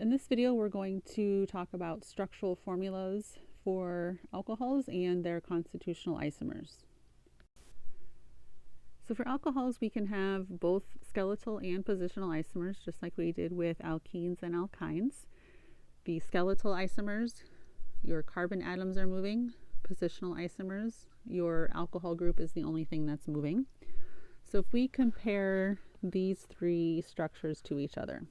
In this video, we're going to talk about structural formulas for alcohols and their constitutional isomers. So for alcohols, we can have both skeletal and positional isomers, just like we did with alkenes and alkynes. The skeletal isomers, your carbon atoms are moving. Positional isomers, your alcohol group is the only thing that's moving. So if we compare these three structures to each other,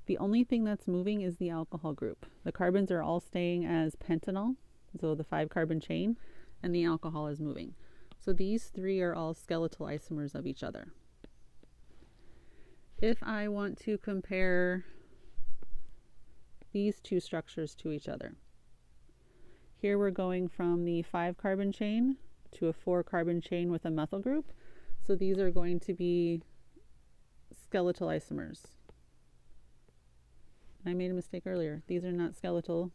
the only thing that's moving is the alcohol group. The carbons are all staying as pentanol, so the 5-carbon chain, and the alcohol is moving. So these three are all skeletal isomers of each other. If I want to compare these two structures to each other, here we're going from the 5-carbon chain to a 4-carbon chain with a methyl group. So these are going to be skeletal isomers. I made a mistake earlier. These are not skeletal.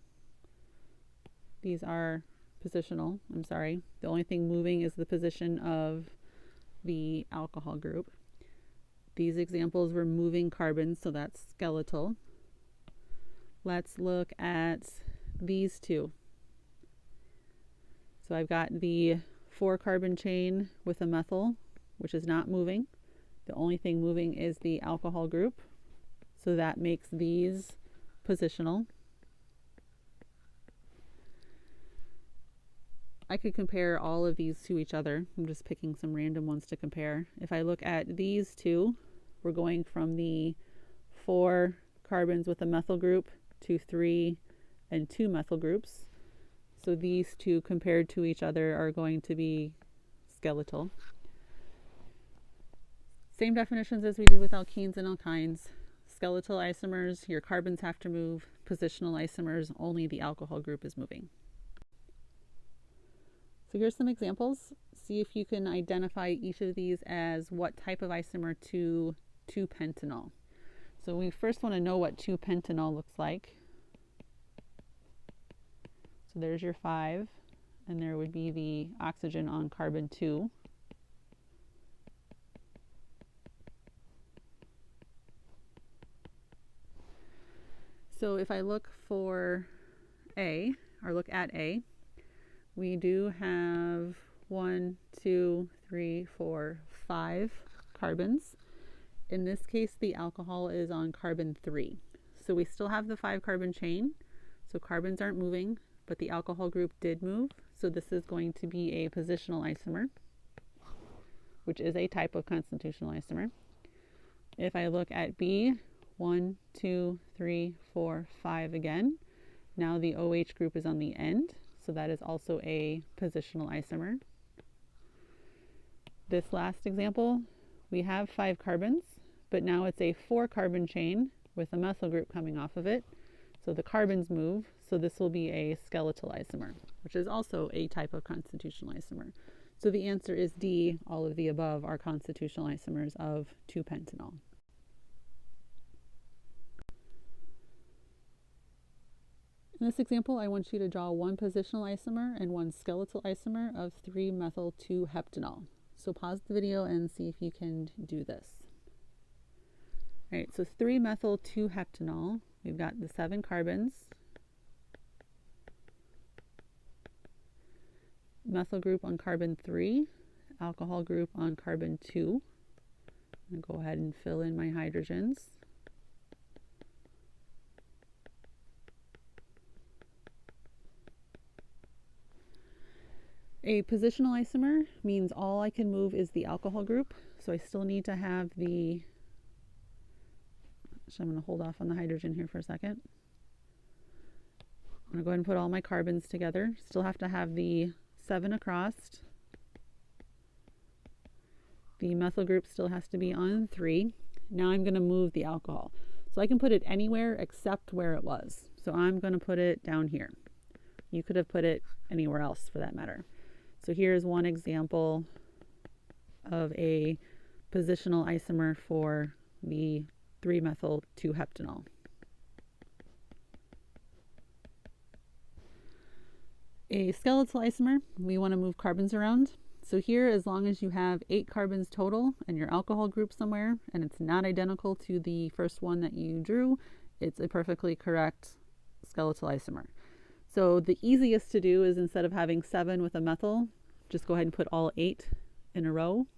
These are positional. I'm sorry. The only thing moving is the position of the alcohol group. These examples were moving carbons, so that's skeletal. Let's look at these two. So I've got the 4-carbon chain with a methyl, which is not moving. The only thing moving is the alcohol group. So that makes these positional. I could compare all of these to each other. I'm just picking some random ones to compare. If I look at these two, we're going from the 4 carbons with a methyl group to 3 and 2 methyl groups. So these two compared to each other are going to be skeletal. Same definitions as we did with alkenes and alkynes. Skeletal isomers, your carbons have to move. Positional isomers, only the alcohol group is moving. So here's some examples. See if you can identify each of these as what type of isomer to 2-pentanol. So we first want to know what 2-pentanol looks like. So there's your 5, and there would be the oxygen on carbon 2. So if I look for A, or look at A, we do have 1, 2, 3, 4, 5 carbons. In this case, the alcohol is on carbon 3. So we still have the 5-carbon chain, so carbons aren't moving, but the alcohol group did move. So this is going to be a positional isomer, which is a type of constitutional isomer. If I look at B, 1, 2, 3, 4, 5 again. Now the OH group is on the end, so that is also a positional isomer. This last example, we have 5 carbons, but now it's a 4-carbon chain with a methyl group coming off of it. So the carbons move, so this will be a skeletal isomer, which is also a type of constitutional isomer. So the answer is D, all of the above are constitutional isomers of 2-pentanol. In this example, I want you to draw one positional isomer and one skeletal isomer of 3-methyl-2-heptanol. So pause the video and see if you can do this. All right, so 3-methyl-2-heptanol, we've got the 7 carbons, methyl group on carbon 3, alcohol group on carbon 2. I'm going to go ahead and fill in my hydrogens. A positional isomer means all I can move is the alcohol group, so I still need to have the, so I'm going to hold off on the hydrogen here for a second. I'm going to go ahead and put all my carbons together. Still have to have the 7 across. The methyl group still has to be on 3. Now I'm going to move the alcohol. So I can put it anywhere except where it was. So I'm going to put it down here. You could have put it anywhere else for that matter. So here's one example of a positional isomer for the 3-methyl-2-heptanol. A skeletal isomer, we want to move carbons around. So here, as long as you have 8 carbons total in your alcohol group somewhere, and it's not identical to the first one that you drew, it's a perfectly correct skeletal isomer. So the easiest to do is, instead of having 7 with a methyl, just go ahead and put all 8 in a row.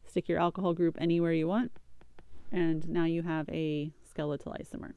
Stick your alcohol group anywhere you want, and now you have a skeletal isomer.